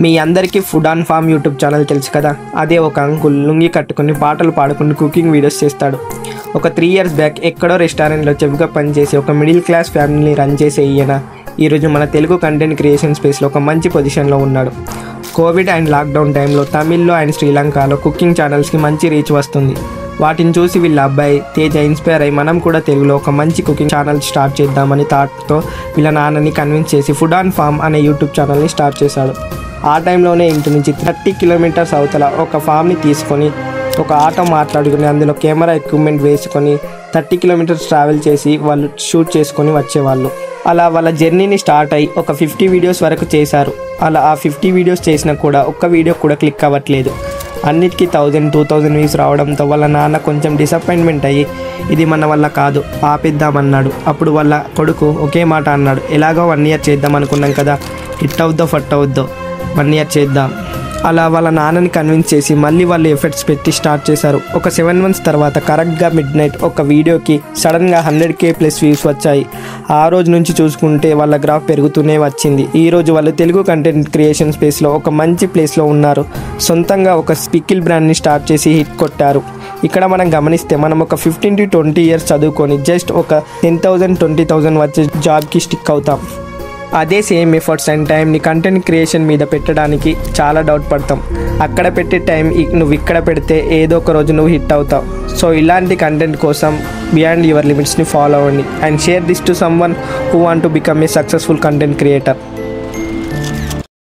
మీ అందరికీ food on farm YouTube channel తెలుసు కదా. అదే ఒక అంకుల్ లుంగి కట్టుకుని పాటలు పాడుకుని కుకింగ్ వీడియోస్ చేస్తాడు. ఒక 3 years బ్యాక్ ఎక్కడో రెస్టారెంట్లో చెఫ్గా పనిచేసి ఒక మిడిల్ క్లాస్ ఫ్యామిలీని రన్ చేసే ఈయన ఈరోజు మన తెలుగు కంటెంట్ క్రియేషన్ స్పేస్లో ఒక మంచి పొజిషన్లో ఉన్నాడు. కోవిడ్ అండ్ లాక్డౌన్ టైంలో తమిళ్లో అండ్ శ్రీలంకలో కుకింగ్ ఛానల్స్కి మంచి రీచ్ వస్తుంది. వాటిని చూసి వీళ్ళ అబ్బాయి తేజ ఇన్స్పైర్ అయ్యి మనం కూడా తెలుగులో ఒక మంచి కుకింగ్ ఛానల్ స్టార్ట్ చేద్దామని థాట్తో వీళ్ళ నాన్నని కన్విన్స్ చేసి ఫుడ్ ఆన్ ఫామ్ అనే యూట్యూబ్ ఛానల్ని స్టార్ట్ చేశాడు. ఆ టైంలోనే ఇంటి నుంచి 30 kilometers అవతల ఒక ఫామ్ని తీసుకొని ఒక ఆటో మాట్లాడుకుని అందులో కెమెరా ఎక్విప్మెంట్ వేసుకొని 30 kilometers ట్రావెల్ చేసి వాళ్ళు షూట్ చేసుకొని వచ్చేవాళ్ళు. అలా వాళ్ళ జర్నీని స్టార్ట్ అయ్యి ఒక 50 videos వరకు చేశారు. అలా ఆ 50 videos చేసినా కూడా ఒక్క వీడియో కూడా క్లిక్ అవ్వట్లేదు. అన్నిటికీ 1000-2000 వ్యూస్ రావడంతో వాళ్ళ నాన్న కొంచెం డిసప్పాయింట్మెంట్ అయ్యి ఇది మన వల్ల కాదు ఆపేద్దామన్నాడు. అప్పుడు వాళ్ళ కొడుకు ఒకే మాట అన్నాడు, ఎలాగో 1 year చేద్దాం అనుకున్నాం కదా, హిట్ అవుద్దో ఫట్ అవుద్దో 1 year చేద్దాం. అలా వాళ్ళ నాన్నని కన్విన్స్ చేసి మళ్ళీ వాళ్ళు ఎఫర్ట్స్ పెట్టి స్టార్ట్ చేశారు. ఒక 7 months తర్వాత కరెక్ట్గా మిడ్నైట్ ఒక వీడియోకి సడన్గా 100K+ వ్యూస్ వచ్చాయి. ఆ రోజు నుంచి చూసుకుంటే వాళ్ళ గ్రాఫ్ పెరుగుతూనే వచ్చింది. ఈరోజు వాళ్ళు తెలుగు కంటెంట్ క్రియేషన్ స్పేస్లో ఒక మంచి ప్లేస్లో ఉన్నారు. సొంతంగా ఒక పికిల్ బ్రాండ్ని స్టార్ట్ చేసి హిట్ కొట్టారు. ఇక్కడ మనం గమనిస్తే మనం ఒక 15 to 20 years చదువుకొని జస్ట్ ఒక 10,000-20,000 వచ్చే జాబ్కి స్టిక్ అవుతాం. అదే సేమ్ ఎఫర్ట్స్ అండ్ టైంని కంటెంట్ క్రియేషన్ మీద పెట్టడానికి చాలా డౌట్ పడతాం. అక్కడ పెట్టే టైం నువ్వు ఇక్కడ పెడితే ఏదో ఒక రోజు నువ్వు హిట్ అవుతావు. సో ఇలాంటి కంటెంట్ కోసం బియాండ్ యువర్ లిమిట్స్ని ఫాలో అవ్వండి and share this to someone who want to become a successful content creator.